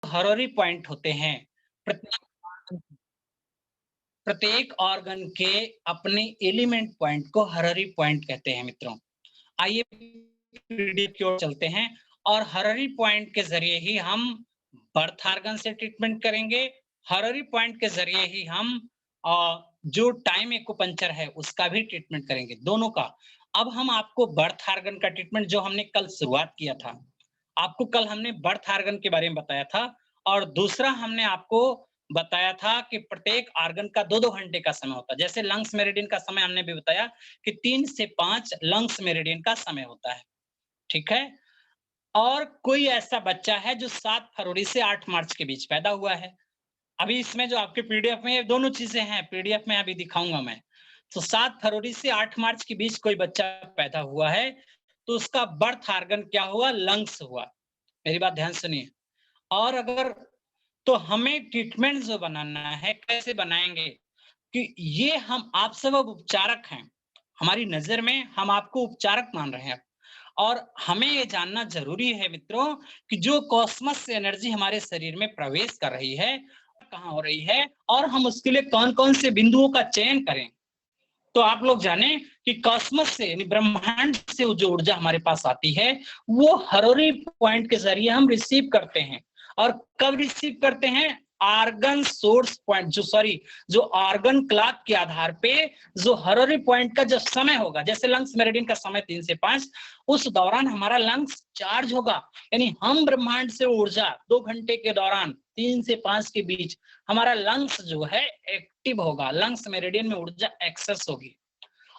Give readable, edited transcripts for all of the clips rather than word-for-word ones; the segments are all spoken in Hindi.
हरोरी पॉइंट होते हैं। प्रत्येक ऑर्गन के अपने एलिमेंट पॉइंट को हरोरी पॉइंट कहते हैं मित्रों। आइए पीडीएफ की ओर चलते हैं और हरोरी पॉइंट के जरिए ही हम बर्थ ऑर्गन से ट्रीटमेंट करेंगे। हरोरी पॉइंट के जरिए ही हम जो टाइम एक्यूपंक्चर है उसका भी ट्रीटमेंट करेंगे, दोनों का। अब हम आपको बर्थ ऑर्गन का ट्रीटमेंट, जो हमने कल शुरुआत किया था, आपको कल हमने बर्थ ऑर्गन के बारे में बताया था, और दूसरा हमने आपको बताया था कि प्रत्येक ऑर्गन का 2-2 घंटे का समय होता है। जैसे लंग्स मेरिडियन का समय हमने भी बताया कि 3 से 5 लंग्स मेरिडियन का समय होता है, ठीक है? और कोई ऐसा बच्चा है जो 7 फरवरी से 8 मार्च के बीच पैदा हुआ है। अभी इसमें जो आपके पीडीएफ में ये दोनों चीजें हैं, पीडीएफ में अभी दिखाऊंगा मैं। तो 7 फरवरी से 8 मार्च के बीच कोई बच्चा पैदा हुआ है, तो उसका बर्थ ऑर्गन क्या हुआ? लंग्स हुआ। मेरी बात ध्यान सुनिए। और अगर तो हमें ट्रीटमेंट जो बनाना है, कैसे बनाएंगे? कि ये हम आप सब अब उपचारक हैं। हमारी नजर में हम आपको उपचारक मान रहे हैं, और हमें ये जानना जरूरी है मित्रों कि जो कॉस्मस से एनर्जी हमारे शरीर में प्रवेश कर रही है, कहाँ हो रही है, और हम उसके लिए कौन कौन से बिंदुओं का चयन करें। तो आप लोग जाने कि कॉस्मस से, यानी ब्रह्मांड से जो ऊर्जा हमारे पास आती है, वो हरोरी पॉइंट के जरिए हम रिसीव करते हैं। और कब रिसीव करते हैं? आर्गन सोर्स पॉइंट, जो आर्गन क्लॉक के आधार पे जो हरोरी पॉइंट का जब समय होगा, जैसे लंग्स मेरिडियन का समय 3 से 5, उस दौरान हमारा लंग्स चार्ज होगा। यानी हम ब्रह्मांड से ऊर्जा 2 घंटे के दौरान 3 से 5 के बीच हमारा लंग्स जो है एक्टिव होगा, लंग्स मेरिडियन में ऊर्जा एक्सेस होगी।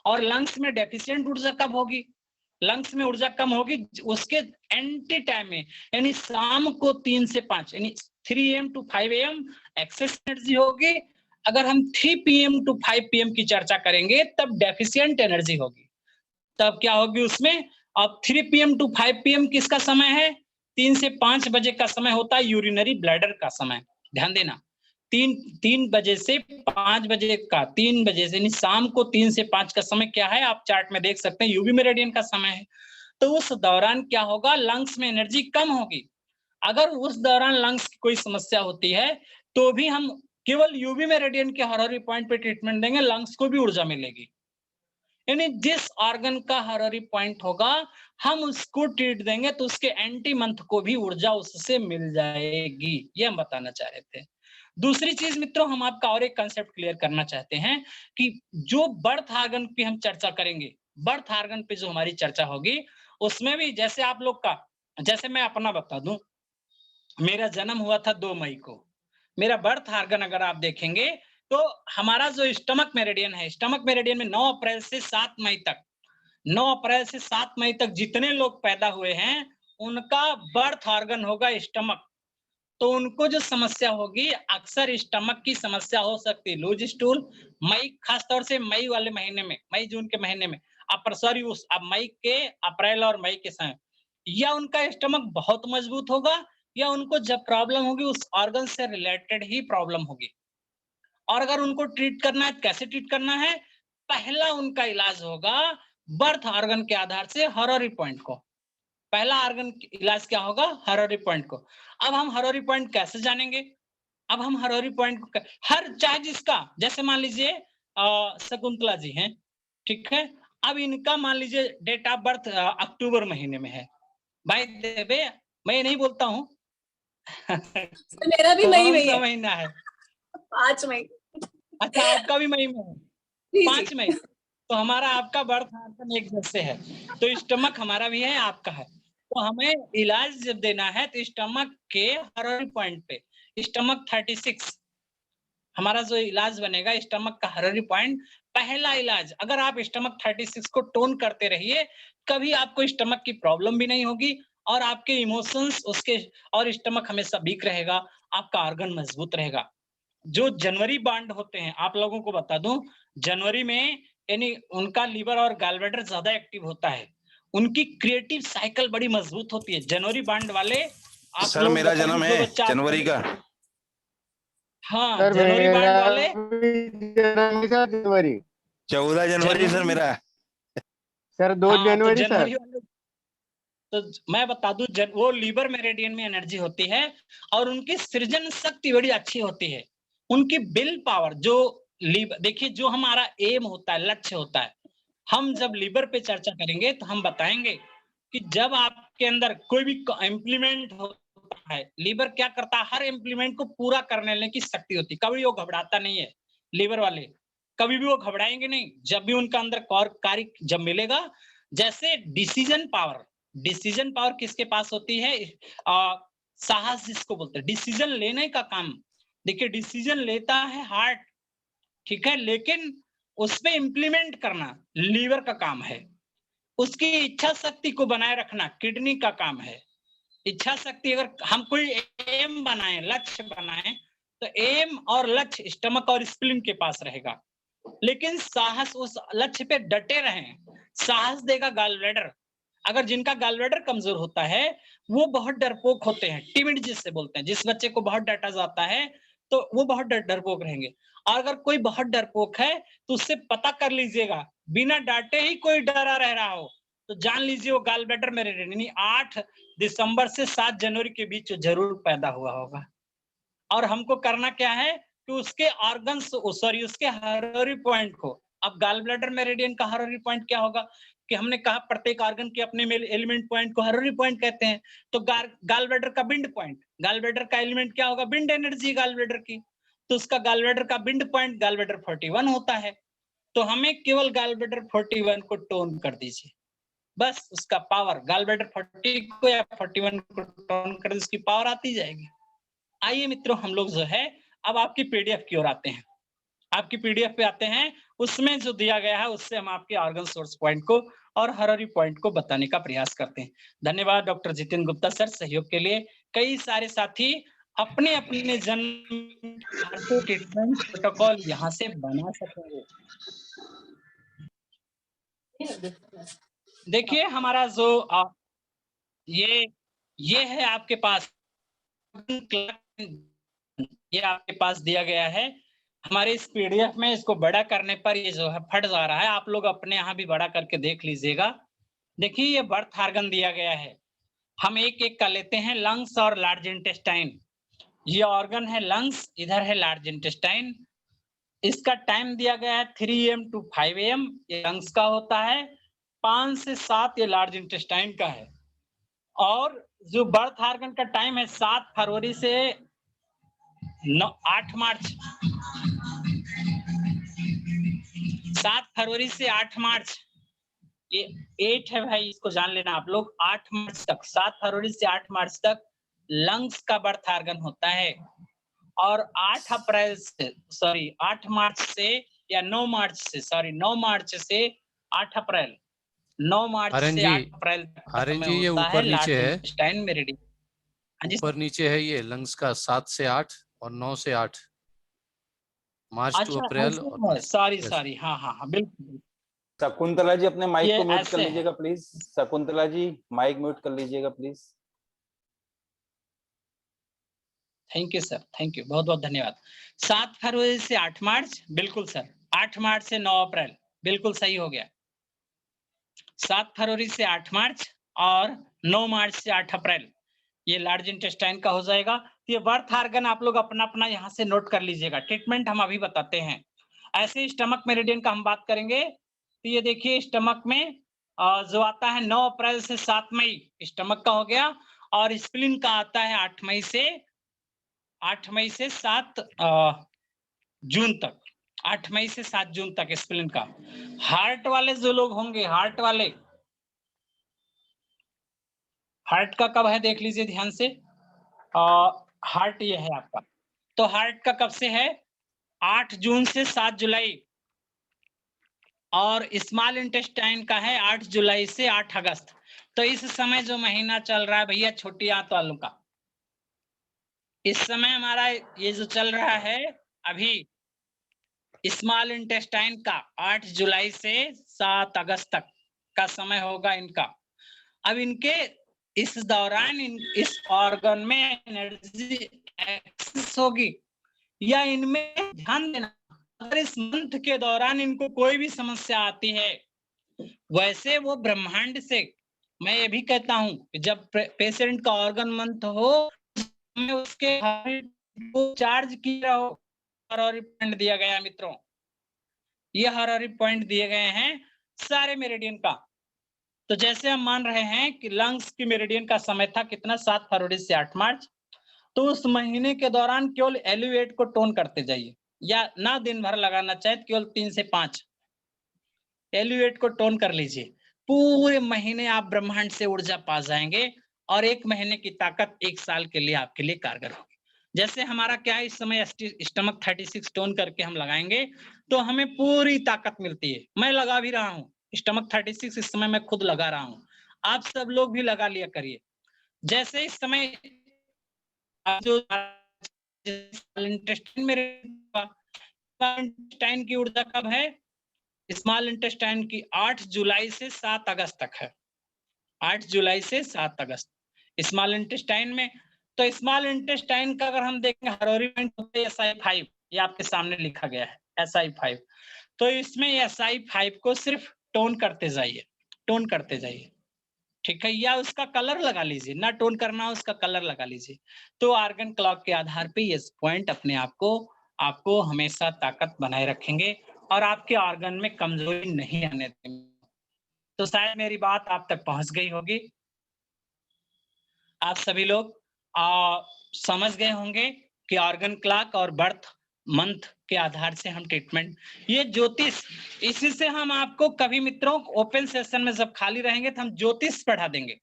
और लंग्स में डेफिशिएंट ऊर्जा कब होगी? लंग्स में ऊर्जा कम होगी उसके एंटी टाइम में, यानी शाम को 3 से 5, यानी 3 AM to 5 AM excess energy होगी। अगर हम 3 PM to 5 PM की चर्चा करेंगे तब डेफिशिएंट एनर्जी होगी। तब क्या होगी उसमें? अब 3 PM to 5 PM किसका समय है? 3 से 5 बजे का समय होता है यूरिनरी ब्लैडर का समय। ध्यान देना, 3 बजे से 5 बजे का, 3 बजे से यानी शाम को 3 से 5 का समय क्या है? आप चार्ट में देख सकते हैं, यूवी मेरिडियन का समय है। तो उस दौरान क्या होगा? लंग्स में एनर्जी कम होगी। अगर उस दौरान लंग्स की कोई समस्या होती है, तो भी हम केवल यूवी मेरिडियन के हरोरी पॉइंट पे ट्रीटमेंट देंगे, लंग्स को भी ऊर्जा मिलेगी। यानी जिस ऑर्गन का हरोरी पॉइंट होगा, हम उसको ट्रीट देंगे तो उसके एंटी मंथ को भी ऊर्जा उससे मिल जाएगी। ये हम बताना चाह रहे थे। दूसरी चीज मित्रों, हम आपका और एक कंसेप्ट क्लियर करना चाहते हैं कि जो बर्थ ऑर्गन की हम चर्चा करेंगे, बर्थ ऑर्गन पे जो हमारी चर्चा होगी, उसमें भी जैसे आप लोग का, जैसे मैं अपना बता दूं, मेरा जन्म हुआ था 2 मई को। मेरा बर्थ ऑर्गन अगर आप देखेंगे तो हमारा जो स्टमक मेरिडियन है, स्टमक मेरिडियन में 9 अप्रैल से 7 मई तक, 9 अप्रैल से 7 मई तक जितने लोग पैदा हुए हैं, उनका बर्थ ऑर्गन होगा स्टमक। तो उनको जो समस्या होगी, अक्सर स्टमक की समस्या हो सकती है, लूज स्टूल। मई, खास तौर से मई वाले महीने में, मई जून के महीने में, सॉरी, उस अब मई के, अप्रैल और मई के समय, या उनका स्टमक बहुत मजबूत होगा, या उनको जब प्रॉब्लम होगी उस ऑर्गन से रिलेटेड ही प्रॉब्लम होगी। और अगर उनको ट्रीट करना है, कैसे ट्रीट करना है? पहला उनका इलाज होगा बर्थ ऑर्गन के आधार से हरोरी पॉइंट को। पहला ऑर्गन इलाज क्या होगा? हरोरी पॉइंट को। अब हम हरोरी पॉइंट कैसे जानेंगे? अब हम हरोरी पॉइंट को हर, चाहे जिसका, जैसे मान लीजिए शकुंतला जी हैं, ठीक है? अब इनका मान लीजिए डेट ऑफ बर्थ अक्टूबर महीने में है। भाई देवे, मैं ये नहीं बोलता हूँ। मेरा भी मई में कौन सा है, महीना है? 5 मई। अच्छा, आपका भी मई में है? जी 5 जी। मई। तो हमारा आपका बर्थ ऑर्गन एक जैसे है, तो स्टमक हमारा भी है, आपका है। तो हमें इलाज जब देना है तो स्टमक के हरोरी पॉइंट पे, स्टमक 36 हमारा जो इलाज बनेगा, स्टमक का हरोरी पॉइंट। पहला इलाज, अगर आप स्टमक 36 को टोन करते रहिए, कभी आपको स्टमक की प्रॉब्लम भी नहीं होगी, और आपके इमोशंस उसके, और स्टमक हमेशा वीक रहेगा, आपका ऑर्गन मजबूत रहेगा। जो जनवरी बांड होते हैं, आप लोगों को बता दूं, जनवरी में यानी उनका लीवर और गॉलब्लैडर ज्यादा एक्टिव होता है, उनकी क्रिएटिव साइकिल बड़ी मजबूत होती है। जनवरी बांड वाले, आप सर लोग मेरा बता दूं, जन्म जो है बच्चा जनवरी का। हाँ, सर जनवरी बांड मेरा वाले, जनवरी 14 जनवरी सर मेरा। सर 2 हाँ, तो जनवरी सर। जनवरी वाले तो मैं बता दूं, वो लीवर मेरिडियन में एनर्जी होती है और उनकी सृजन शक्ति बड़ी अच्छी होती है। उनकी विल पावर जो देखिए, जो हमारा एम होता है, लक्ष्य होता है, हम जब लीवर पे चर्चा करेंगे तो हम बताएंगे कि जब आपके अंदर कोई भी इम्प्लीमेंट होता है, लीवर क्या करता है, हर इम्प्लीमेंट को पूरा करने की शक्ति होती है। कभी वो घबराता नहीं है, लीवर वाले कभी भी वो घबराएंगे नहीं। जब भी उनका अंदर कार्य जब मिलेगा, जैसे डिसीजन पावर किसके पास होती है, साहस जिसको बोलते हैं, डिसीजन लेने का काम। देखिए, डिसीजन लेता है हार्ट, ठीक है, लेकिन उस पे इम्प्लीमेंट करना लीवर का काम है। उसकी इच्छा शक्ति को बनाए रखना किडनी का काम है। इच्छा शक्ति, अगर हम कोई एम बनाए, लक्ष्य बनाए, तो एम और लक्ष्य स्टमक और स्प्लीन के पास रहेगा, लेकिन साहस उस लक्ष्य पे डटे रहें, साहस देगा गॉल ब्लैडर। अगर जिनका गॉल ब्लैडर कमजोर होता है, वो बहुत डरपोक होते हैं, टिमिड जिससे बोलते हैं, जिस बच्चे को बहुत डांटा जाता है तो वो बहुत डरपोक रहेंगे। और अगर कोई बहुत डरपोक है तो उससे पता कर लीजिएगा, बिना डांटे ही कोई डरा रह रहा हो तो जान लीजिए वो गॉल ब्लैडर में 8 दिसंबर से 7 जनवरी के बीच जरूर पैदा हुआ होगा। और हमको करना क्या है कि उसके ऑर्गन्स, सॉरी, उसके हर्री पॉइंट को, अब गॉल ब्लैडर मेरिडियन का हर्री पॉइंट क्या होगा कि हमने कहा प्रत्येक ऑर्गन के अपने एलिमेंट पॉइंट को हर्री पॉइंट कहते हैं। तो गॉल ब्लैडर का बिंड पॉइंट, गॉल ब्लैडर का एलिमेंट क्या होगा, बिंड एनर्जी गॉल ब्लैडर की, तो उसका गॉल ब्लैडर का बिंड पॉइंट गॉल ब्लैडर 41 होता है। तो हमें केवल गॉल ब्लैडर 41 को टोन कर दीजिए, बस उसका पावर, गॉल ब्लैडर 40 को या 41 को टोन कर, उसकी पावर आती जाएगी। आइए मित्रों, हम लोग जो है अब आपकी पीडीएफ की ओर आते हैं। आपकी पीडीएफ पे आते हैं, उसमें जो दिया गया है उससे हम आपके ऑर्गन सोर्स पॉइंट को और हररी पॉइंट को बताने का प्रयास करते हैं। धन्यवाद डॉक्टर जितेंद्र गुप्ता सर सहयोग के लिए। कई सारे साथी अपने अपने जन्म ट्रीटमेंट प्रोटोकॉल यहाँ से बना सकेंगे। देखिए, हमारा जो ये है आपके पास, ये आपके पास दिया गया है। हमारे इस पीडीएफ में इसको बड़ा करने पर ये जो है फट जा रहा है, आप लोग अपने यहाँ भी बड़ा करके देख लीजिएगा। देखिए, ये बर्थ ऑर्गन दिया गया है, हम एक एक का लेते हैं। लंग्स और लार्ज इंटेस्टाइन, ये ऑर्गन है लंग्स, इधर है लार्ज इंटेस्टाइन। इसका टाइम दिया गया है 3 AM to 5 AM, ये लंग्स का होता है। 5 से 7 ये लार्ज इंटेस्टाइन का है। और जो बर्थ ऑर्गन का टाइम है 7 फरवरी से 8 मार्च, 7 फरवरी से 8 मार्च, ये 8 है भाई, इसको जान लेना आप लोग। 8 मार्च तक, 7 फरवरी से 8 मार्च तक लंग्स का बर्थ ऑर्गन होता है। और 8 अप्रैल से, सॉरी 8 मार्च से या 9 मार्च से, सॉरी 9 मार्च से 8 अप्रैल, 9 मार्च से 8 अप्रैल तक का समय ये होता है ऊपर नीचे लार्ज है, इंटेस्टाइन मेरिडियन। ऊपर नीचे है ये लंग्स का 7 से 8 और 9 से 8 मार्च टू अच्छा, अप्रैल और ऐसे है, सॉरी, हाँ हाँ हाँ, बिल्कुल। शकुंतला जी अपने माइक को म्यूट कर ऐसे है। लीजिएगा please. Shakuntala ji mic mute कर लीजिएगा please. Thank you sir, thank you, बहुत बहुत धन्यवाद। 7 फरवरी से 8 मार्च, बिल्कुल सर। 8 मार्च से 9 अप्रैल, बिल्कुल सही हो गया। 7 फरवरी से 8 मार्च और 9 मार्च से 8 अप्रैल, ये लार्ज इंटेस्टाइन का हो जाएगा। तो ये बर्थ ऑर्गन आप लोग अपना अपना यहाँ से नोट कर लीजिएगा। ट्रीटमेंट हम अभी बताते हैं। ऐसे स्टमक मेरिडियन का हम बात करेंगे। तो ये देखिए, स्टमक में जो आता है 9 अप्रैल से 7 मई, स्टमक का हो गया। और स्प्लीन का आता है 8 मई से 7 जून तक, 8 मई से 7 जून तक स्प्लीन का। हार्ट वाले जो लोग होंगे, हार्ट का कब है देख लीजिए ध्यान से। हार्ट ये है आपका, तो हार्ट का कब से है, 8 जून से 7 जुलाई। और स्मॉल इंटेस्टाइन का है 8 जुलाई से 8 अगस्त। तो इस समय जो महीना चल रहा है भैया छोटी आंत वालों का, इस समय हमारा ये जो चल रहा है अभी, स्मॉल इंटेस्टाइन का 8 जुलाई से 7 अगस्त तक का समय होगा इनका। अब इनके इस दौरान इस ऑर्गन में एनर्जी एक्सेस होगी या इनमें, ध्यान देना, अगर इस मंथ के दौरान इनको कोई भी समस्या आती है, वैसे वो ब्रह्मांड से मैं ये भी कहता हूँ कि जब पेशेंट का ऑर्गन मंथ हो, में उसके को चार्ज किया हो, हॉररी पॉइंट दिया गया है मित्रों। ये हॉररी पॉइंट दिए गए हैं सारे मेरिडियन का। तो जैसे हम मान रहे हैं कि लंग्स की मेरिडियन का समय था कितना, 7 फरवरी से 8 मार्च, तो उस महीने के दौरान केवल एलिवेट को टोन करते जाइए, या ना दिन भर लगाना चाहे, केवल 3 से 5 एलिवेट को टोन कर लीजिए। पूरे महीने आप ब्रह्मांड से ऊर्जा पा जाएंगे और 1 महीने की ताकत 1 साल के लिए आपके लिए कारगर होगी। जैसे हमारा क्या है, इस समय स्टमक 36 टोन करके हम लगाएंगे तो हमें पूरी ताकत मिलती है। मैं लगा भी रहा हूँ स्टमक 36, इस समय मैं खुद लगा रहा हूँ। आप सब लोग भी लगा लिया करिए। जैसे इस समय जो इंटेस्टाइन में इंटेस्टाइन की ऊर्जा कब है, स्मॉल इंटेस्टाइन की 8 जुलाई से 7 अगस्त तक है। 8 जुलाई से 7 अगस्त स्मॉल इंटेस्टाइन में। तो स्मॉल इंटेस्टाइन का अगर हम देखें हरोरी पॉइंट SI5, ये आपके सामने लिखा गया है SI5। तो इसमें SI5 को सिर्फ टोन करते जाइए, टोन करते जाइए, ठीक है, या उसका कलर लगा लीजिए, ना टोन करना हो उसका कलर लगा लीजिए। तो आर्गन क्लॉक के आधार पे ये पॉइंट अपने आप को आपको हमेशा ताकत बनाए रखेंगे और आपके ऑर्गन में कमजोरी नहीं आने देंगे। तो शायद मेरी बात आप तक पहुंच गई होगी। आप सभी लोग समझ गए होंगे कि ऑर्गन क्लॉक और बर्थ मंथ के आधार से हम ट्रीटमेंट, ये ज्योतिष, इसी से हम आपको कभी मित्रों ओपन सेशन में जब खाली रहेंगे तो हम ज्योतिष पढ़ा देंगे,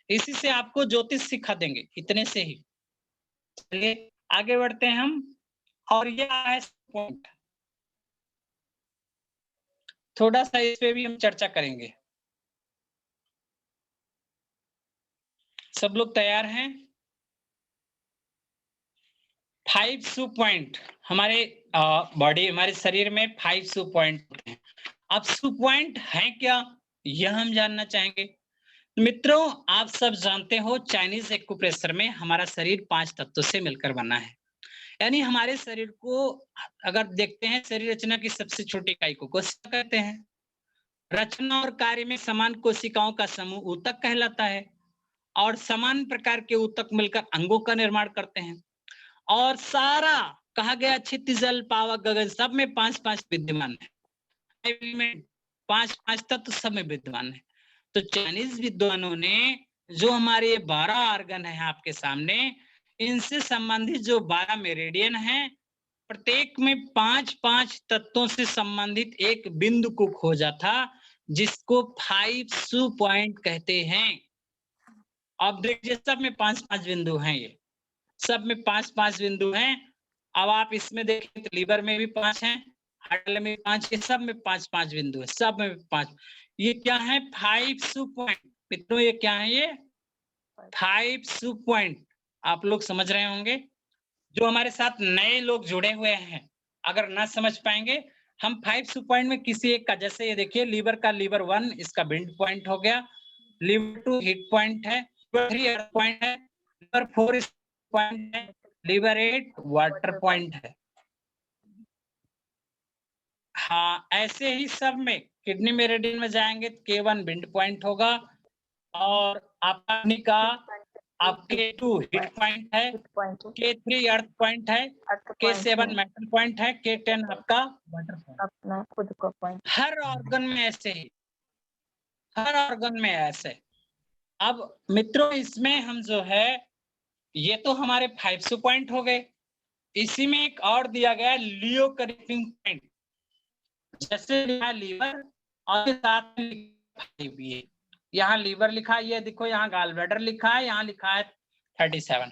इसी से आपको ज्योतिष सिखा देंगे, इतने से ही। चलिए आगे बढ़ते हैं हम। और ये है पॉइंट, थोड़ा सा इस पे भी हम चर्चा करेंगे। सब लोग तैयार हैं? 5 सू पॉइंट हमारे बॉडी, हमारे शरीर में 5 सू पॉइंट होते हैं। अब सू पॉइंट है क्या, यह हम जानना चाहेंगे। मित्रों आप सब जानते हो चाइनीज एक्यूप्रेशर में हमारा शरीर 5 तत्वों से मिलकर बना है। यानी हमारे शरीर को अगर देखते हैं, शरीर रचना की सबसे छोटी इकाई को कोशिका कहते हैं। रचना और कार्य में समान कोशिकाओं का समूह ऊतक कहलाता है और समान प्रकार के ऊतक मिलकर अंगों का निर्माण करते हैं। और सारा कहा गया क्षितिज जल पावक गगन सब में 5-5 विद्यमान है, एलिमेंट 5-5 तत्व सब में विद्यमान है। तो चाइनीज विद्वानों ने जो हमारे 12 ऑर्गन है आपके सामने, इनसे संबंधित जो 12 मेरिडियन है, प्रत्येक में 5-5 तत्वों से संबंधित एक बिंदु को खोजा था, जिसको 5 सू पॉइंट कहते हैं। अब देखिए सब में 5-5 बिंदु हैं, ये सब में 5-5 बिंदु हैं। अब आप इसमें देखें तो लीवर में भी 5 हैं, हार्ट में 5, ये सब में 5-5 बिंदु है, सब में 5। ये क्या है, 5 सू पॉइंट। मित्रों ये क्या है, ये 5 सू पॉइंट। आप लोग समझ रहे होंगे। जो हमारे साथ नए लोग जुड़े हुए हैं, अगर ना समझ पाएंगे, हम 5 सू पॉइंट में किसी एक का, जैसे ये देखिए लीवर का लीवर 1 इसका बिंड पॉइंट हो गया, लीवर 2 हिट पॉइंट है, लीवर 3 अर्थ पॉइंट है, लीवर 4 पॉइंट है, लीवर 8 वाटर पॉइंट है। हाँ ऐसे ही सब में किडनी मेरिडियन में जाएंगे K1 बिंड पॉइंट होगा और आपका किडनी का आप K2 हिट पॉइंट है, K3 अर्थ पॉइंट है, K7 मेटल पॉइंट है, K10 आपका वाटर पॉइंट। अपना खुद का पॉइंट हर ऑर्गन में ऐसे ही, हर ऑर्गन में ऐसे। अब मित्रों इसमें हम जो है, ये तो हमारे 5 सू पॉइंट हो गए। इसी में एक और दिया गया लियो कनेक्टिंग पॉइंट, जैसे लीवर और साथ में यहाँ लीवर लिखा है, ये देखो यहाँ गॉल ब्लैडर लिखा है, यहाँ लिखा है 37,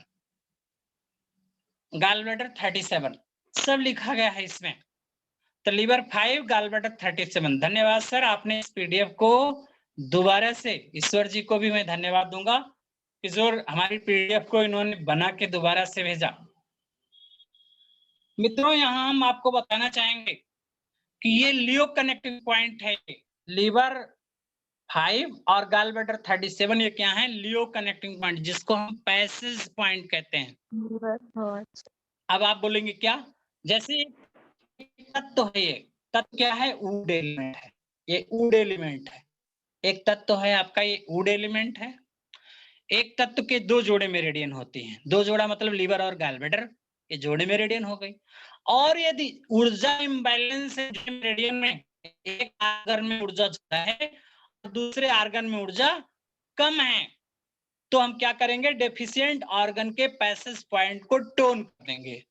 गॉल ब्लैडर 37 सब लिखा गया है इसमें। तो लीवर 5, गॉल ब्लैडर 37। धन्यवाद सर, आपने इस पीडीएफ को दोबारा से, ईश्वर जी को भी मैं धन्यवाद दूंगा कि जो हमारी पीडीएफ को इन्होंने बना के दोबारा से भेजा। मित्रों यहाँ हम आपको बताना चाहेंगे कि ये लियो कनेक्टिंग पॉइंट है, लीवर 5 और गॉल ब्लैडर 37, ये क्या है, लियो कनेक्टिंग पॉइंट, जिसको हम पैसेज पॉइंट कहते हैं। अब आप बोलेंगे क्या, जैसे तत्व है, ये तत्व क्या है, वुड एलिमेंट है, ये वुड एलिमेंट है। एक तत्व है आपका ये वुड एलिमेंट है। एक तत्व के दो जोड़े मेरिडियन होती हैं, दो जोड़ा मतलब लीवर और गॉलब्लैडर, ये जोड़े मेरिडियन हो गई। और यदि ऊर्जा इम्बैलेंस है मेरिडियन में, एक आर्गन में ऊर्जा ज्यादा है और दूसरे आर्गन में ऊर्जा कम है, तो हम क्या करेंगे, डेफिशिएंट ऑर्गन के पैसेज पॉइंट को टोन कर देंगे,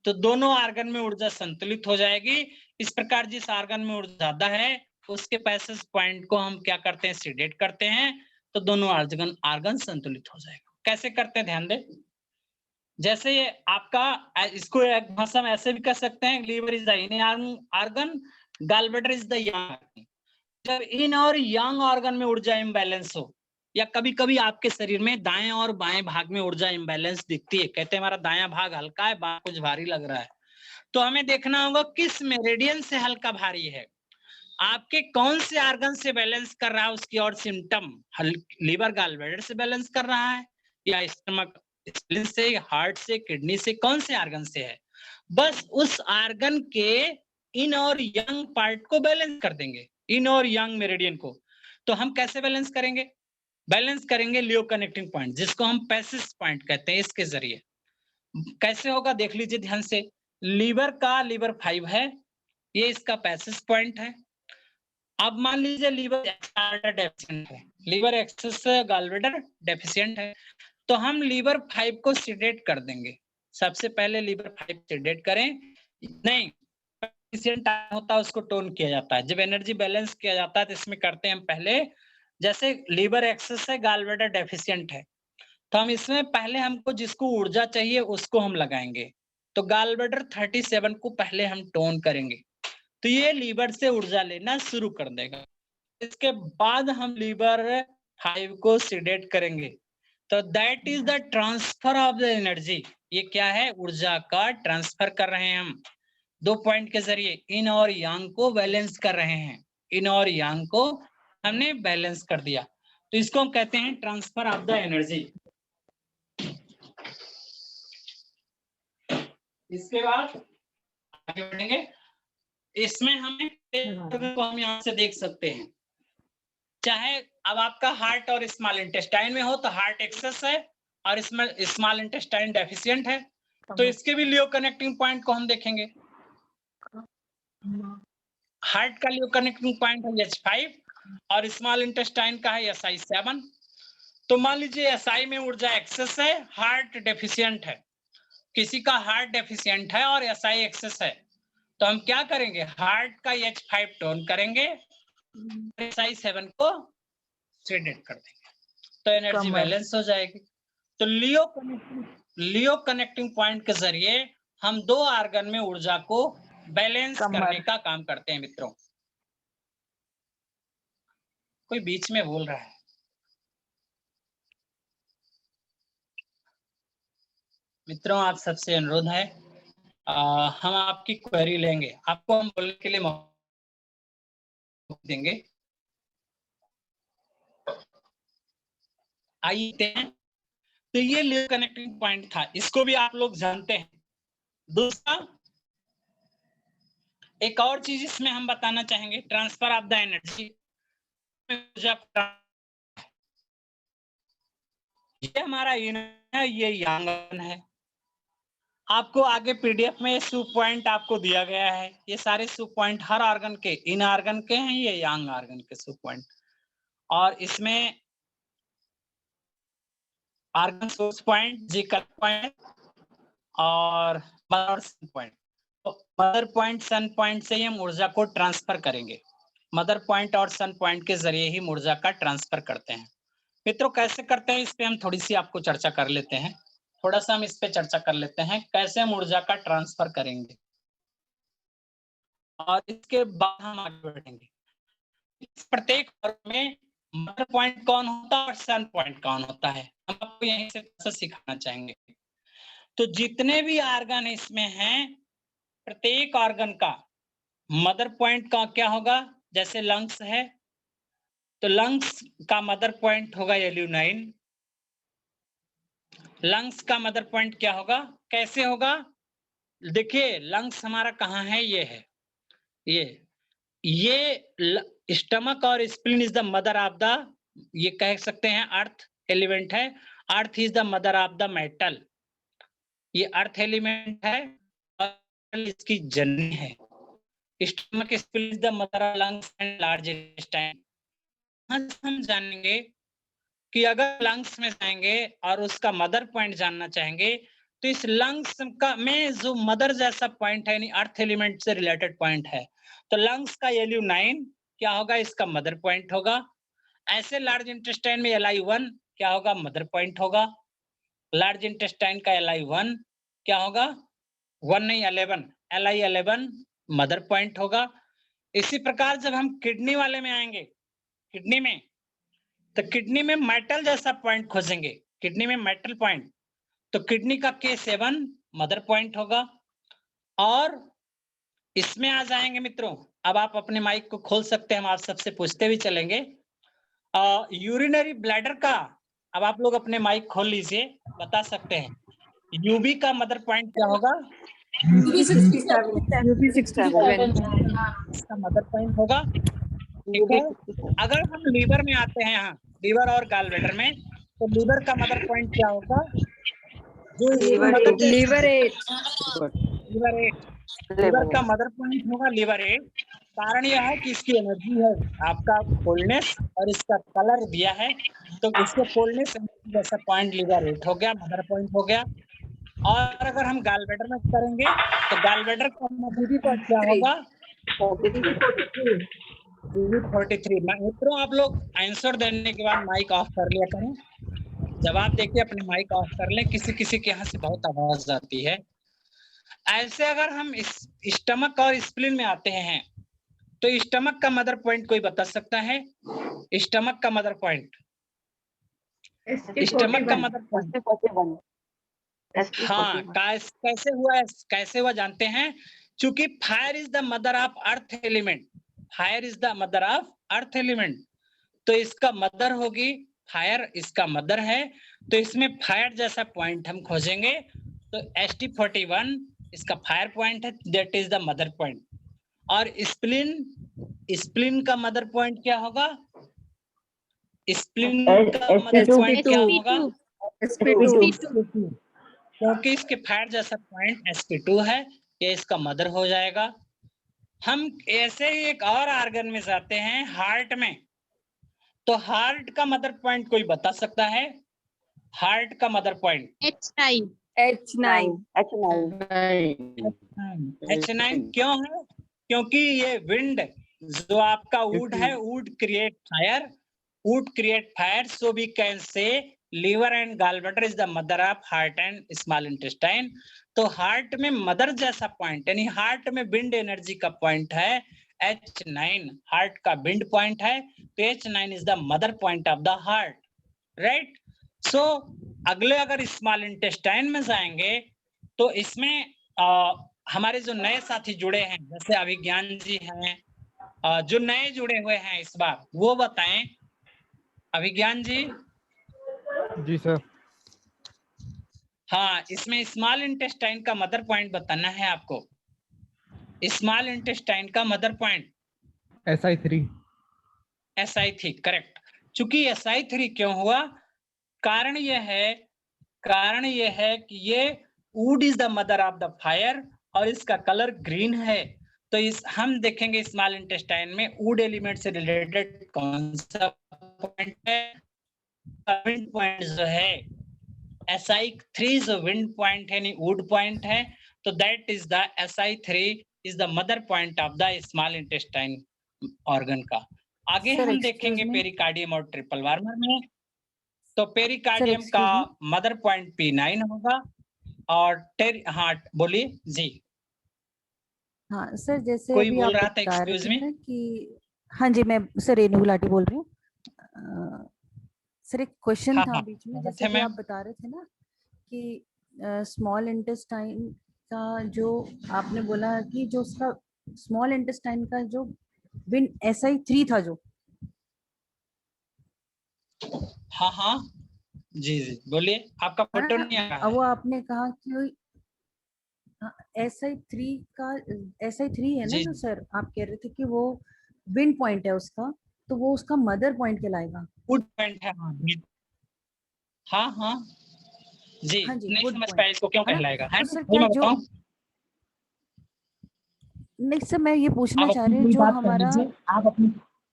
तो दोनों आर्गन में ऊर्जा संतुलित हो जाएगी। इस प्रकार जिस आर्गन में ऊर्जा ज्यादा है उसके पैसेज पॉइंट को हम क्या करते हैं, सीडेट करते हैं, तो दोनों आर्गन संतुलित हो जाएगा। कैसे करते हैं ध्यान दें। जैसे ये आपका, इसको एक भाषा में ऐसे भी कह सकते हैं, liver is the yin organ, gallbladder is the yang organ. जब इन और यंग ऑर्गन में ऊर्जा इम्बैलेंस हो, या कभी कभी आपके शरीर में दाएं और बाएं भाग में ऊर्जा इम्बैलेंस दिखती है, कहते हैं हमारा दायां भाग हल्का है, बाएं कुछ भारी लग रहा है, तो हमें देखना होगा किस मेरिडियन से हल्का भारी है, आपके कौन से आर्गन से बैलेंस कर रहा है उसकी और सिम्टम, लीवर गॉलब्लैडर से बैलेंस कर रहा है या स्टमक स्प्लीन से, हार्ट से, किडनी से, कौन से आर्गन से है, बस उस आर्गन के इन और यंग पार्ट को बैलेंस कर देंगे, इन और यंग मेरिडियन को। तो हम कैसे बैलेंस करेंगे, बैलेंस करेंगे लियो कनेक्टिंग पॉइंट, जिसको हम पैसेज पॉइंट कहते हैं, इसके जरिए। कैसे होगा देख लीजिए ध्यान से। लीवर का लीवर 5 है, ये इसका पैसेज पॉइंट है। अब मान लीजिए लीवर डेफिशिएंट है, लीवर एक्सेस गॉलब्लैडर डेफिशिएंट है, तो हम लीवर 5 को सीडेट कर देंगे। सबसे पहले लीवर 5 सीडेट करें, नहीं डेफिशिएंट होता है उसको टोन किया जाता है। जब एनर्जी बैलेंस किया जाता है तो इसमें करते हैं हम पहले, जैसे लीवर एक्सेस है, गॉलब्लैडर डेफिशिएंट है, तो हम इसमें पहले हमको जिसको ऊर्जा चाहिए उसको हम लगाएंगे, तो गॉलब्लैडर 37 को पहले हम टोन करेंगे, तो ये लीवर से ऊर्जा लेना शुरू कर देगा। इसके बाद हम लीवर 5 को सीडेट करेंगे, तो that is the transfer of the energy. ये क्या है, ऊर्जा का ट्रांसफर कर रहे हैं हम दो पॉइंट के जरिए, इन और यांग को बैलेंस कर रहे हैं, इन और यांग को हमने बैलेंस कर दिया, तो इसको हम कहते हैं ट्रांसफर ऑफ द एनर्जी। इसके बाद आगे बढ़ेंगे, इसमें हमें को हम यहाँ से देख सकते हैं, चाहे अब आपका हार्ट और स्मॉल इंटेस्टाइन में हो तो हार्ट एक्सेस है और इसमें स्मॉल इंटेस्टाइन डेफिशिएंट है, तो इसके भी लियो कनेक्टिंग पॉइंट को हम देखेंगे। हार्ट का लियो कनेक्टिंग पॉइंट है H5 और स्मॉल इंटेस्टाइन का है SI7। तो मान लीजिए SI में ऊर्जा एक्सेस है, हार्ट डेफिशिएंट है, किसी का हार्ट डेफिशिएंट है और SI एक्सेस है, तो हम क्या करेंगे, हार्ट का H5 टोन करेंगे, SI7 को सीडेट कर देंगे, तो एनर्जी बैलेंस हो जाएगी। तो लियो कनेक्टिंग पॉइंट के जरिए हम दो आर्गन में ऊर्जा को बैलेंस करने का काम करते हैं मित्रों। कोई बीच में बोल रहा है, मित्रों आप सबसे अनुरोध है, हम आपकी क्वेरी लेंगे, आपको हम बोलने के लिए मौका देंगे। आइए, तो ये लियो कनेक्टिंग पॉइंट था, इसको भी आप लोग जानते हैं। दूसरा एक और चीज इसमें हम बताना चाहेंगे, ट्रांसफर ऑफ द एनर्जी। ये हमारा इन है, ये यांग है। आपको आगे पीडीएफ में सब पॉइंट आपको दिया गया है, ये सारे सब पॉइंट हर ऑर्गन के, इन ऑर्गन के हैं, ये यांग ऑर्गन के सब पॉइंट, और इसमें ऑर्गन सोर्स पॉइंट, जी कट पॉइंट और मदर पॉइंट। तो मदर पॉइंट सन पॉइंट से ही हम ऊर्जा को ट्रांसफर करेंगे, मदर पॉइंट और सन पॉइंट के जरिए ही ऊर्जा का ट्रांसफर करते हैं। मित्रों कैसे करते हैं, इस पे हम थोड़ी सी आपको चर्चा कर लेते हैं, थोड़ा सा हम इस पे चर्चा कर लेते हैं, कैसे हम ऊर्जा का ट्रांसफर करेंगे, और इसके बाद हम आगे बढ़ेंगे। प्रत्येक में मदर पॉइंट कौन होता है और सन पॉइंट कौन होता है, हम आपको यहीं से सिखाना चाहेंगे। तो जितने भी ऑर्गन इसमें हैं, प्रत्येक ऑर्गन का मदर पॉइंट का क्या होगा, जैसे लंग्स है तो लंग्स का मदर पॉइंट होगा एल्यूनाइन। लंग्स का मदर पॉइंट क्या होगा, कैसे होगा, देखिए लंग्स हमारा कहाँ है, ये है, ये स्टमक और spleen is the mother of the, ये कह सकते हैं अर्थ एलिमेंट है। Earth is the mother of the metal, ये अर्थ एलिमेंट है और इसकी जननी है। Stomach spleen is the mother of lungs and large intestine. हम जानेंगे कि अगर लंग्स में जाएंगे और उसका मदर पॉइंट जानना चाहेंगे तो इस लंग्स का में जो मदर जैसा पॉइंट है यानी अर्थ एलिमेंट से रिलेटेड पॉइंट है, तो लंग्स का LU9 क्या होगा, इसका मदर पॉइंट होगा। ऐसे लार्ज इंटेस्टाइन में LI1 क्या होगा, मदर पॉइंट होगा। लार्ज इंटेस्टाइन का LI1 क्या होगा, 1 नहीं 11, LI11 मदर पॉइंट होगा। इसी प्रकार जब हम किडनी वाले में आएंगे, किडनी में, तो किडनी में मेटल जैसा पॉइंट खोजेंगे, किडनी में मेटल पॉइंट, तो किडनी का K7 मदर पॉइंट होगा। और इसमें आ जाएंगे मित्रों, अब आप अपने माइक को खोल सकते हैं, हम आप सबसे पूछते भी चलेंगे। यूरिनरी ब्लैडर का, अब आप लोग अपने माइक खोल लीजिए, बता सकते हैं यूबी का मदर पॉइंट क्या होगा, इसका मदर पॉइंट होगा। ठीक है, अगर हम लीवर में आते हैं, यहाँ लीवर और गॉल ब्लैडर में, तो लीवर का मदर पॉइंट क्या होगा, जो लीवर 8, लीवर का मदर पॉइंट होगा लीवर 8। कारण यह है कि इसकी एनर्जी है आपका कोल्डनेस और इसका कलर दिया है, तो इसके कोल्डनेस जैसा पॉइंट लीवर 8 हो गया, मदर पॉइंट हो गया। और अगर हम गॉल ब्लैडर में करेंगे तो गॉल ब्लैडर का मदर पॉइंट क्या होगा, 43। मित्रों आप लोग आंसर देने के बाद माइक ऑफ कर लिया करें, जवाब देके अपने माइक ऑफ कर लें, किसी किसी के यहाँ से बहुत आवाज आती है। ऐसे अगर हम इस स्टमक और स्प्लीन में आते हैं, तो स्टमक का मदर पॉइंट कोई बता सकता है, स्टमक का मदर पॉइंट, स्टमक का मदर पॉइंट, हाँ कैसे हुआ जानते हैं, चूंकि fire is the mother of earth element, fire is the mother of earth element, तो इसका मदर होगी फायर, इसका मदर है, तो इसमें फायर जैसा पॉइंट हम खोजेंगे, तो ST41 इसका फायर पॉइंट है, that is the mother point. और स्प्लीन का मदर पॉइंट क्या होगा, स्प्लीन का मदर पॉइंट क्या होगा, SP2, क्योंकि इसके फायर जैसा पॉइंट SP2 है, ये इसका मदर हो जाएगा। हम ऐसे ही एक और ऑर्गन में जाते हैं, हार्ट में, तो हार्ट का मदर पॉइंट कोई बता सकता है, हार्ट का मदर पॉइंट H9 क्यों है, क्योंकि ये विंड जो आपका वुड है, wood create fire, so we can say liver and gall bladder is the mother of heart and small intestine. तो हार्ट में मदर जैसा पॉइंट यानी हार्ट में विंड एनर्जी का पॉइंट है H9, हार्ट का विंड पॉइंट है, तो H9 is the mother point of the heart, right. So अगले अगर स्मॉल इंटेस्टाइन में जाएंगे, तो इसमें हमारे जो नए साथी जुड़े हैं, जैसे अभिज्ञान जी हैं, जो नए जुड़े हुए हैं इस बार, वो बताएं। अभिज्ञान जी। जी सर। हाँ, इसमें स्मॉल इंटेस्टाइन का मदर पॉइंट बताना है आपको, स्मॉल इंटेस्टाइन का मदर पॉइंट SI3 करेक्ट। चूंकि SI3 क्यों हुआ, कारण यह है कि ये would is the mother of the fire और इसका कलर ग्रीन है, तो इस हम देखेंगे स्मॉल इंटेस्टाइन में वुड एलिमेंट से रिलेटेड कौन सा पॉइंट है, विंड पॉइंट जो है SI3 जो विंड पॉइंट है, वुड पॉइंट है, तो that is the SI3 is the mother point of the small intestine organ का। आगे हम देखेंगे पेरिकार्डियम और ट्रिपल वार्मर में, तो पेरिकार्डियम का मदर पॉइंट P9 होगा और हाँ बोलिए जी। हाँ सर, जैसे कोई अभी बोल आप रहा था, बता रहे एक्सक्यूज थे मी। ना कि हाँ जी, मैं सर रेणु गुलाटी बोल रही हूँ। सर एक क्वेश्चन हाँ, था हाँ, बीच में, अच्छा, जैसे कि मैम। आप बता रहे थे ना कि स्मॉल इंटेस्टाइन का जो आपने बोला कि जो उसका स्मॉल इंटेस्टाइन का जो विंड SI3 था जो, हाँ जी बोलिए, आपका फोटो नहीं आ रहा वो है। आपने कहा कि SI3 का SI3 है ना जी, जो सर आप कह रहे थे कि वो विंड पॉइंट है उसका, तो वो उसका मदर पॉइंट कहलाएगा। वुड पॉइंट है। हाँ हाँ जी, हाँ जी, नहीं वुड समझ पॉइंट, पाया इसको क्यों है ना? कहलाएगा, है तो ना? सर वो क्या मैं जो, बताऊं, नहीं सर मैं ये पूछना आप चाह अपनी रही हूँ पूरी जो बात कह हमारा, लीजिए,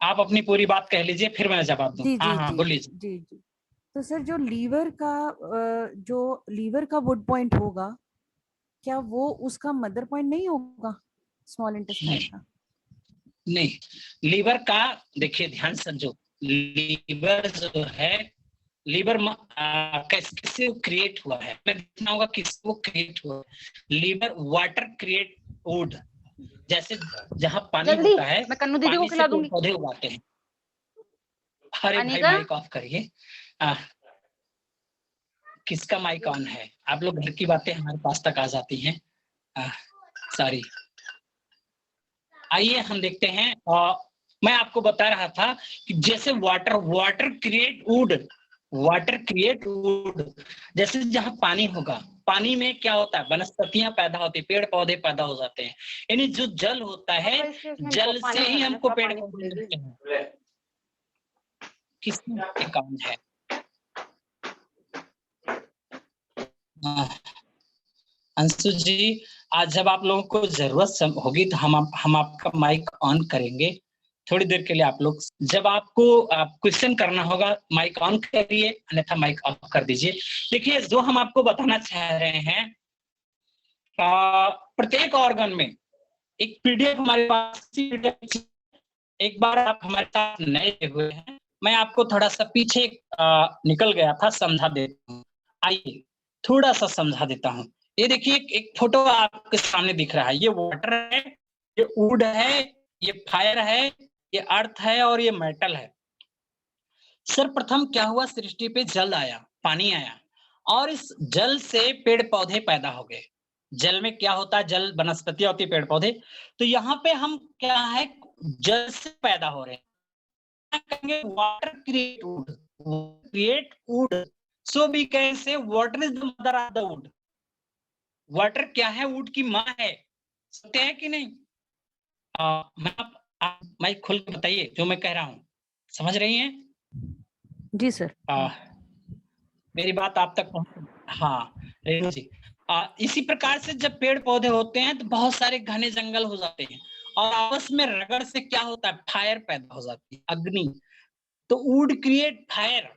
आप अपनी पूरी बात कह लीजिए, फिर मैं जवाब दूं। जी हाँ जी हाँ जी बोलिए। जी जी, तो सर जो लीवर का वुड पॉइंट होगा, क्या वो उसका मदर पॉइंट नहीं होगा स्मॉल इंटेस्टाइन नहीं का? नहीं, लीवर का देखिए ध्यान से समझो, लीवर जो है, लीवर किससे क्रिएट हुआ है, मैं देखना होगा किससे वो क्रिएट हुआ है। लीवर वाटर क्रिएट वुड, जैसे जहां पानी जल्दी, होता है, मैं कन्नू दीदी को पानी से खिला पेड़ दूंगी। पौधे उगाते हैं। अरे भाई अनिका, माइक ऑफ करिए। किसका माइक ऑन है? आप लोग घर की बातें हमारे पास तक आ जाती हैं। सॉरी, आइए हम देखते हैं। मैं आपको बता रहा था कि जैसे water create would, water create would, जैसे जहां पानी होगा, पानी में क्या होता है, वनस्पतियां पैदा होती है, पेड़ पौधे पैदा हो जाते हैं। यानी जो जल होता है, पापा इसके उसमें जल पानी से ही भरना है, हमको थोड़ा पेड़ पानी पौधे छोड़ेगी। मिलते हैं। किसका काम है? हाँ, अंशु जी, आज जब आप लोगों को जरूरत होगी तो हम आपका माइक ऑन करेंगे थोड़ी देर के लिए। आप लोग जब आपको क्वेश्चन करना होगा माइक ऑन करिए, अन्यथा माइक ऑफ कर दीजिए। देखिए जो हम आपको बताना चाह रहे हैं, प्रत्येक ऑर्गन में एक पीडीएफ हमारे पास, एक बार आप हमारे साथ नए हुए हैं, मैं आपको थोड़ा सा पीछे निकल गया था, समझा देता हूँ। आइए थोड़ा सा समझा देता हूँ। ये देखिए एक फोटो आपके सामने दिख रहा है, ये वाटर है, ये वुड है, ये फायर है, ये अर्थ है और ये मेटल है। सर्वप्रथम क्या हुआ, सृष्टि पे जल आया, पानी आया, और इस जल से पेड़ पौधे पैदा हो गए। जल में क्या होता है, जल वनस्पतियां होती है, पेड़ पौधे। तो यहाँ पे हम क्या है, जल से पैदा हो रहे हैं। कहेंगे water create wood, create wood, so we can say water is the mother of the wood. Water क्या है, वुड की माँ है। सत्य है कि नहीं? मैं आप माइक खोल के बताइए जो मैं कह रहा हूँ, समझ रही हैं? जी सर। मेरी बात आप तक पहुंच? हाँ रेणु जी, इसी प्रकार से जब पेड़ पौधे होते हैं तो बहुत सारे घने जंगल हो जाते हैं, और आपस में रगड़ से क्या होता है, फायर पैदा हो जाती है, अग्नि। तो वुड क्रिएट फायर,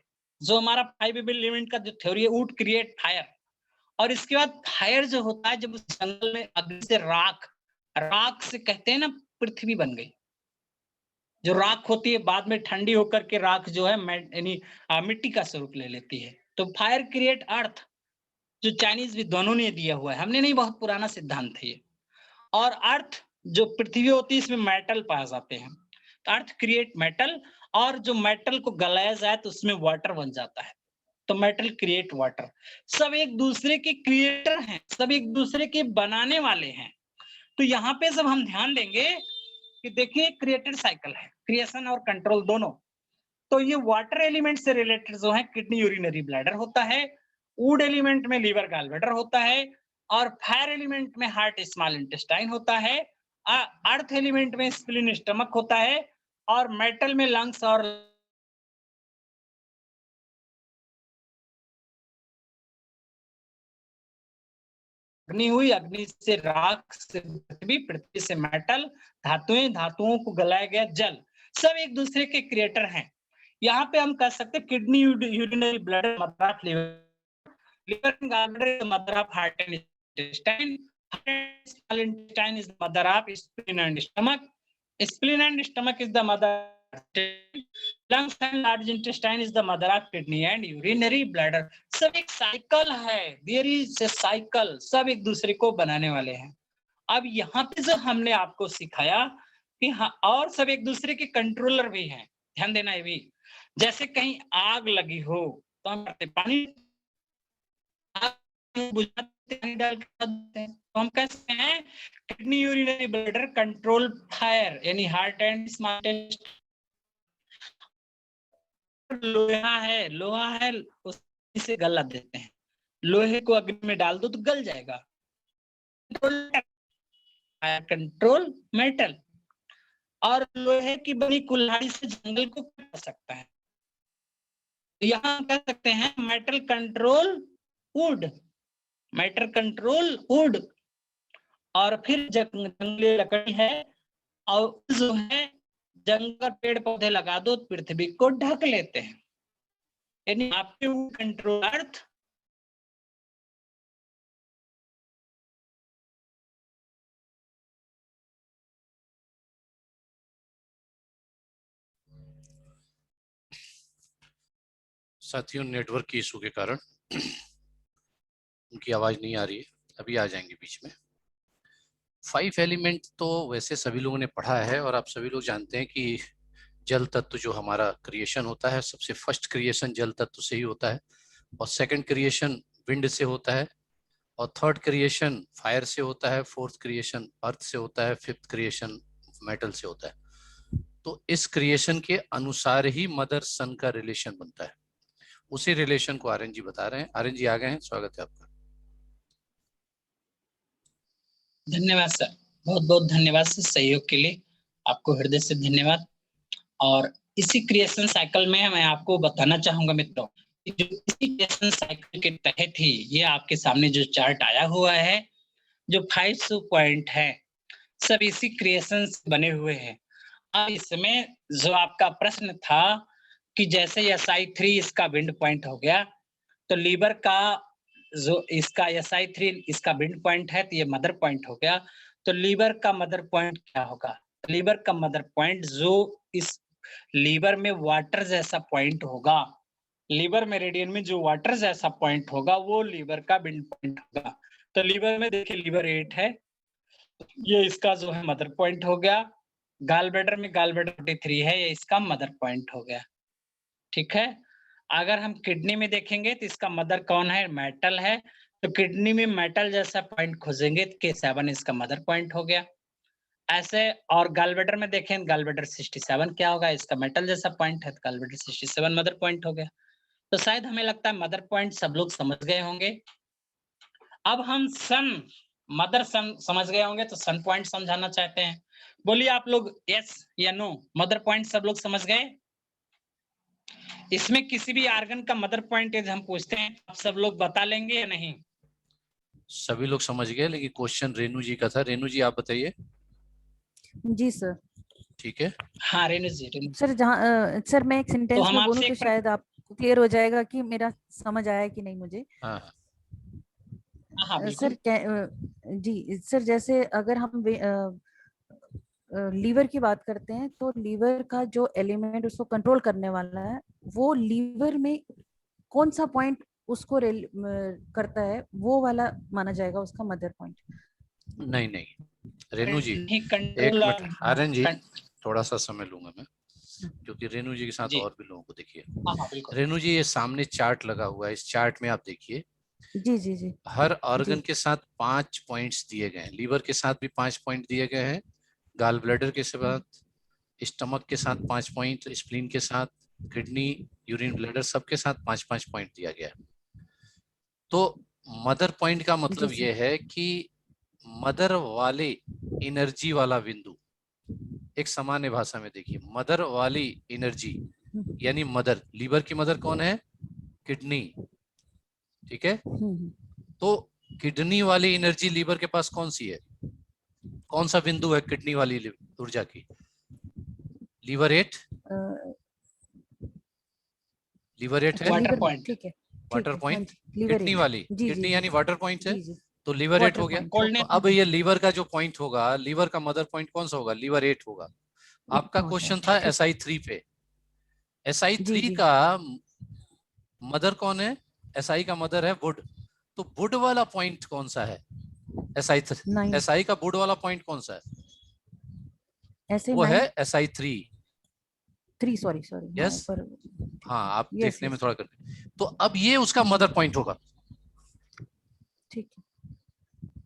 जो हमारा 5 एलिमेंट का जो थ्योरी है, वुड क्रिएट फायर। और इसके बाद फायर जो होता है, जब उस जंगल में अग्नि से राख, राख से कहते हैं ना पृथ्वी बन गई। जो राख होती है बाद में ठंडी होकर के राख जो है यानी मिट्टी का स्वरूप ले लेती है। तो फायर क्रिएट अर्थ, जो चाइनीज विद्वानों ने दिया हुआ है, हमने नहीं, बहुत पुराना सिद्धांत है ये। और अर्थ जो पृथ्वी होती है, इसमें मेटल पाए जाते हैं, तो अर्थ क्रिएट मेटल, और जो मेटल को गलाया जाए तो उसमें वाटर बन जाता है, तो मेटल क्रिएट वाटर। सब एक दूसरे के क्रिएटर हैं, सब एक दूसरे के बनाने वाले हैं। तो यहाँ पे जब हम ध्यान देंगे कि देखिए क्रिएटेड साइकिल है, क्रिएशन और कंट्रोल दोनों। तो ये वाटर एलिमेंट से रिलेटेड जो है, किडनी यूरिनरी ब्लैडर होता है, वुड एलिमेंट में लीवर गॉलब्लैडर होता है, और फायर एलिमेंट में हार्ट स्मॉल इंटेस्टाइन होता है, अर्थ एलिमेंट में स्प्लीन स्टमक होता है, और मेटल में लंग्स और अग्नि हुई, अग्नि से राख, से पृथ्वी, पृथ्वी से मेटल, धातुएं, धातुओं को गलाया गया जल। सब एक दूसरे के क्रिएटर हैं। यहाँ पे हम कह सकते हैं kidney urinary bladder mother of liver gallbladder mother of heart and intestine, small intestine is mother of spleen and stomach, spleen and stomach is the mother, lungs and large intestine is the mother of kidney and urinary bladder। सब एक साइकिल है, देयर इज ए साइकिल, सब एक दूसरे को बनाने वाले हैं। अब यहाँ पे जो हमने आपको सिखाया कि हाँ, और सब एक दूसरे के कंट्रोलर भी हैं, ध्यान देना ये भी। जैसे कहीं आग लगी हो तो हम पानी बुझाते, पानी डाल के देते हैं, तो हम कह सकते हैं kidney urinary bladder control fire, यानी हार्ट एंड स्मॉल इंटेस्टाइन। लोहा है उसे गला देते हैं, लोहे को अग्नि में डाल दो तो गल जाएगा। कंट्रोल मेटल, और लोहे की बनी कुल्हाड़ी से जंगल को काट सकता है। यहाँ कह सकते हैं metal control would, metal control would. और फिर जंगली लकड़ी है और जो है जंगल पेड़ पौधे लगा दो पृथ्वी को ढक लेते हैं, यानी आपके कंट्रोल अर्थ। साथियों, नेटवर्क की इशू के कारण उनकी आवाज नहीं आ रही है, अभी आ जाएंगे बीच में। 5 एलिमेंट तो वैसे सभी लोगों ने पढ़ा है और आप सभी लोग जानते हैं कि जल तत्व जो हमारा क्रिएशन होता है, सबसे फर्स्ट क्रिएशन जल तत्व से ही होता है, और सेकंड क्रिएशन विंड से होता है, और थर्ड क्रिएशन फायर से होता है, फोर्थ क्रिएशन अर्थ से होता है, फिफ्थ क्रिएशन मेटल से होता है। तो इस क्रिएशन के अनुसार ही मदर सन का रिलेशन बनता है। उसी रिलेशन को आर्यन जी बता रहे हैं। आर्यन जी आ गए हैं, स्वागत है आपका। धन्यवाद सर, बहुत बहुत धन्यवाद सर सहयोग के लिए, आपको हृदय से धन्यवाद। और इसी क्रिएशन साइकिल में मैं आपको बताना चाहूंगा मित्रों, जो इसी क्रिएशन साइकिल के तहत ही ये आपके सामने जो चार्ट आया हुआ है, जो 5 पॉइंट है, सब इसी क्रिएशन से बने हुए हैं। अब इसमें जो आपका प्रश्न था कि जैसे SI3 इसका विंड पॉइंट हो गया, तो लीवर का जो इसका SI3 इसका विंड पॉइंट है, तो ये मदर पॉइंट हो गया। तो लीवर का मदर पॉइंट क्या होगा? लीवर का मदर पॉइंट जो इस लीवर में वाटर जैसा पॉइंट होगा, लीवर मेरिडियन में जो वाटर जैसा पॉइंट होगा, वो लीवर का विंड पॉइंट होगा। तो लीवर में देखिए लीवर 8 है, ये इसका जो है मदर पॉइंट हो गया। गाल ब्लैडर में गाल ब्लैडर 43 है, ये इसका मदर पॉइंट हो गया। ठीक है। अगर हम किडनी में देखेंगे तो इसका मदर कौन है? मेटल है। तो किडनी में मेटल जैसा पॉइंट खोजेंगे तो K7 इसका मदर पॉइंट हो गया। ऐसे और गाल ब्लैडर में देखें, गाल ब्लैडर 67 क्या होगा? इसका मेटल जैसा पॉइंट है, तो गाल ब्लैडर 67 मदर पॉइंट हो गया। तो शायद हमें लगता है मदर पॉइंट सब लोग समझ गए होंगे। अब हम सन मदर सन समझ गए होंगे, तो सन पॉइंट समझाना चाहते हैं। बोलिए आप लोग यस या नो, मदर पॉइंट सब लोग समझ गए? इसमें किसी भी आर्गन का मदर पॉइंट यदि हम पूछते हैं, आप सब लोग बता लेंगे या नहीं? सभी लोग समझ गए, लेकिन क्वेश्चन रेणु जी का था। रेणु जी आप बताइए। जी सर। ठीक है। हाँ रेणु जी, रेणु। सर सर मैं एक सेंटेंस हम में आपसे बोलूं तो एक शायद आपको क्लियर हो जाएगा कि मेरा समझ आया कि नहीं मुझे। हाँ हाँ बिल्कुल। सर जी सर, जैसे अगर हम लीवर की बात करते हैं, तो लीवर का जो एलिमेंट उसको कंट्रोल करने वाला है, वो लीवर में कौन सा पॉइंट उसको करता है, वो वाला माना जाएगा उसका मदर पॉइंट। नहीं नहीं, रेणु जी एक कंट्रोल मिनट। आर्यन जी थोड़ा सा समय लूंगा मैं, क्योंकि रेणु जी के साथ जी। और भी लोगों को देखिए। हाँ बिल्कुल। रेणु जी, ये सामने चार्ट लगा हुआ है, इस चार्ट में आप देखिए जी जी जी। हर ऑर्गन जी। के साथ 5 पॉइंट्स दिए गए हैं। लीवर के साथ भी 5 पॉइंट दिए गए हैं, गाल ब्लैडर के साथ, स्टमक के साथ 5 पॉइंट, स्प्लीन के साथ, किडनी, यूरिन ब्लैडर, सबके साथ 5-5 पॉइंट दिया गया है। तो मदर पॉइंट का मतलब जी, यह है कि मदर वाले एनर्जी वाला बिंदु, एक सामान्य भाषा में देखिए, मदर वाली एनर्जी यानी मदर, लीवर की मदर कौन है? किडनी। ठीक है। तो किडनी वाली एनर्जी लीवर के पास कौन सी है? कौन सा बिंदु है किडनी वाली ऊर्जा की? लीवर 8, लीवर 8 है, वाटर पॉइंट। ठीक है। Water point. लीवर किडनी वाली, किडनी यानी वाटर पॉइंट है, तो लीवर 8 हो गया। तो अब ये लीवर का जो पॉइंट होगा, लीवर का मदर पॉइंट कौन सा होगा? लीवर 8 होगा। आपका क्वेश्चन था SI3 पे। SI3 का मदर कौन है? SI का मदर है वुड। तो वुड वाला पॉइंट कौन सा है? SI का वुड वाला पॉइंट कौन सा है? वो है SI3। Sorry yes. हाँ, आप देखने में थोड़ा करते। तो अब ये उसका मदर पॉइंट होगा।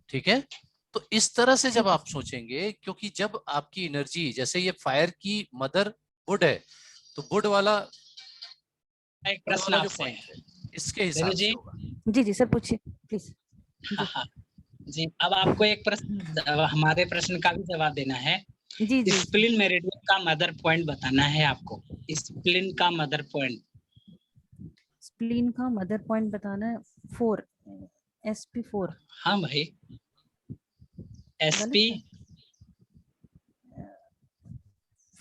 ठीक है। तो इस तरह से जब आप सोचेंगे, क्योंकि जब आपकी एनर्जी, जैसे ये फायर की मदर वुड है, तो वुड वाला एक प्रश्न आपसे है, इसके हिसाब से होगा। जी सर पूछिए प्लीज। हाँ जी, अब आपको एक प्रश्न, हमारे प्रश्न का भी जवाब देना है। जी जी स्प्लीन मेरिडियन का मदर पॉइंट बताना है आपको। स्प्लीन का मदर पॉइंट, स्प्लीन का मदर पॉइंट बताना है 4 SP4 हाँ भाई, गलत है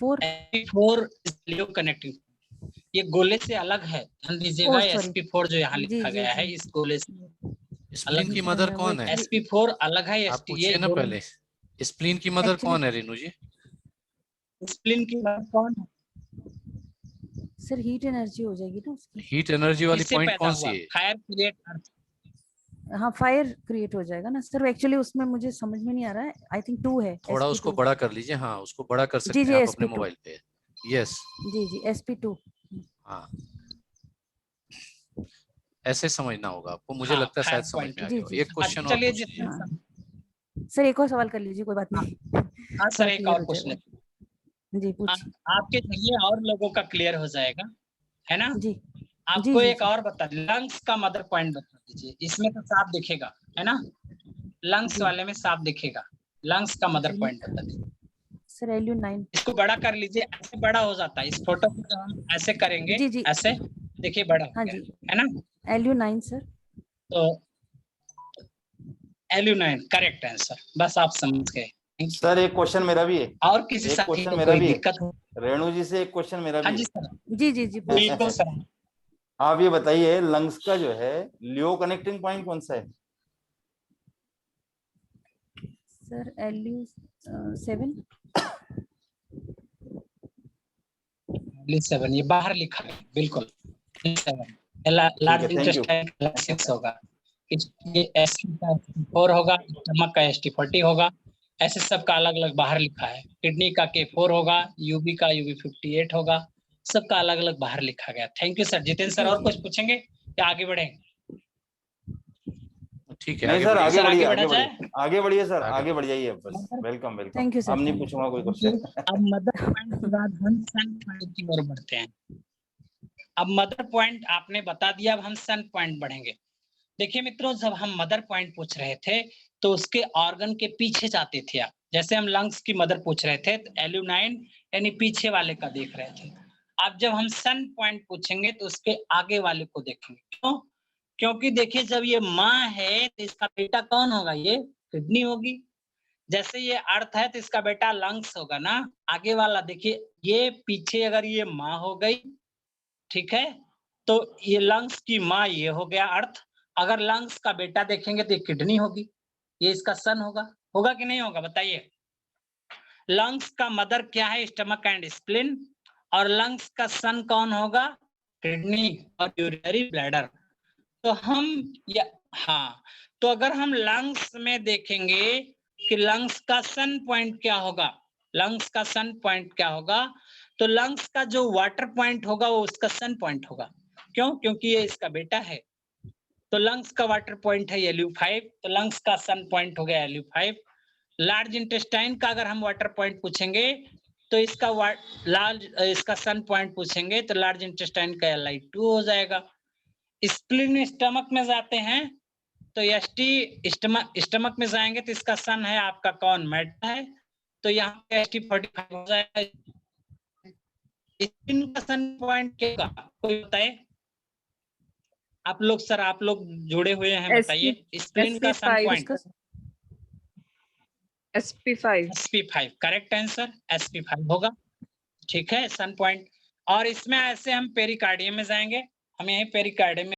4 SP4 लियो कनेक्टिंग, ये गोले से अलग है, ध्यान दीजिएगा। सॉरी SP4 जो यहाँ जी लिखा जी गया है जी इस गोले से स्प्लीन अलग की है। मदर वो कौन है? actually- SP4 अलग है, आप ये पूछिए ना पहले, स्प्लीन की मदर Actually- कौन है रेनू जी? स्प्लीन की मदर कौन है? सर हीट एनर्जी हो जाएगी ना उसकी। हीट एनर्जी वाली किससे पॉइंट पैदा कौन हुआ? सी है? फायर क्रिएट अर्थ। हाँ फायर क्रिएट हो जाएगा ना सर। एक्चुअली उसमें मुझे समझ में नहीं आ रहा है, आई थिंक 2 है थोड़ा उसको SP2 बड़ा कर लीजिए, हाँ उसको बड़ा कर जी सकते जी हैं आप अपने SP2 मोबाइल पे। यस, जी जी SP2 हाँ ऐसे समझना होगा आपको, मुझे हाँ, लगता है शायद फायर समझ पॉइंट। में आ जी गया हो। जी एक क्वेश्चन और चलिए पूछ लीजिए। जितेंद्र सर, सर एक और सवाल कर लीजिए, कोई बात नहीं। हाँ सर थोड़ा एक क्लियर और हो पूछ ले। जाएगा जी पूछिए। आपके जरिए और लोगों का क्लियर हो जाएगा, है ना? जी जी आपको जी एक और बता, लंग्स का मदर पॉइंट बता दीजिए। इसमें तो साफ दिखेगा, है ना? लंग्स जी वाले में साफ दिखेगा। लंग्स का मदर जी पॉइंट बता दीजिए। सर LU9 इसको बड़ा कर लीजिए, ऐसे बड़ा हो जाता है। इस फोटो को जब हम ऐसे करेंगे, जी जी ऐसे देखिए बड़ा हो हाँ गया, जी है ना? LU9 sir. तो LU9 करेक्ट आंसर, बस आप समझ गए। सर एक क्वेश्चन मेरा भी है, और किसी एक साथी क्वेश्चन को मेरा कोई भी है। दिक्कत हो? रेणु जी से एक क्वेश्चन मेरा हाँ भी जी है। सर, जी जी जी पूछिए। बिल्कुल सर। आप ये बताइए लंग्स का जो है लियो कनेक्टिंग पॉइंट कौन सा है? सर LU7 L7 ये बाहर लिखा है, बिल्कुल L7 ठीक लार्ज है, थैंक यू। इंटेस्टाइन L6 होगा। ये ST का ST4 होगा, स्टमक का ST40 होगा। ऐसे सबका अलग अलग बाहर लिखा है। किडनी का K4 होगा, यूबी का UB58 होगा, सबका अलग अलग बाहर लिखा गया। Thank you sir. Jitendra sir ji, और जी। कुछ पूछेंगे या आगे बढ़े? ठीक है नहीं आगे सर बढ़िए। आगे सर, बढ़िए, आगे बढ़ा आगे जाए? बढ़िए, आगे बढ़िए सर, आगे आगे बढ़ बढ़िए। जाइए बस। Welcome welcome. Thank you sir. अब नहीं पूछूंगा कोई क्वेश्चन। अब मदर पॉइंट के बाद हम सन पॉइंट की ओर बढ़ते हैं। अब मदर पॉइंट आपने बता दिया, अब हम सन पॉइंट बढ़ेंगे। देखिए मित्रों, जब हम मदर पॉइंट पूछ रहे थे तो उसके ऑर्गन के पीछे जाते थे आप। जैसे हम लंग्स की मदर पूछ रहे थे तो LU9 यानी पीछे वाले का देख रहे थे। अब जब हम सन पॉइंट पूछेंगे तो उसके आगे वाले को देखेंगे। क्यों? क्योंकि देखिए जब ये माँ है तो इसका बेटा कौन होगा? ये किडनी होगी। जैसे ये अर्थ है तो इसका बेटा लंग्स होगा ना। आगे वाला देखिए, ये पीछे अगर ये माँ हो गई, ठीक है, तो ये लंग्स की माँ ये हो गया अर्थ। अगर लंग्स का बेटा देखेंगे तो ये किडनी होगी, ये इसका सन होगा। होगा कि नहीं होगा बताइए? लंग्स का मदर क्या है? Stomach and spleen. और लंग्स का सन कौन होगा? किडनी और यूरिनरी ब्लैडर। तो हम हाँ, तो अगर हम लंग्स में देखेंगे कि लंग्स का सन पॉइंट क्या होगा, लंग्स का सन पॉइंट क्या होगा, तो लंग्स का जो वाटर पॉइंट होगा वो उसका सन पॉइंट होगा। क्यों? क्योंकि ये इसका बेटा है। तो लंग्स का वाटर पॉइंट है LU5, तो लंग्स का सन पॉइंट हो गया LU5। लार्ज इंटेस्टाइन का अगर हम वाटर पॉइंट पूछेंगे तो इसका सन पॉइंट पूछेंगे तो लार्ज इंटेस्टाइन का Li2 हो जाएगा। स्प्लीन स्टमक में जाते हैं तो ST स्टमक में जाएंगे तो इसका सन है आपका कौन? मैटा है, तो यहाँ पे ST45 हो जाएगा। स्प्लीन का सन पॉइंट क्या होगा? कोई बताए? आप लोग सर, आप लोग जुड़े हुए हैं, बताइए स्प्लीन का सन point. SP5 correct answer, SP5 होगा। ठीक है, सन पॉइंट। और इसमें ऐसे हम पेरिकार्डियम में जाएंगे, हम यही पेरिकार्डियम में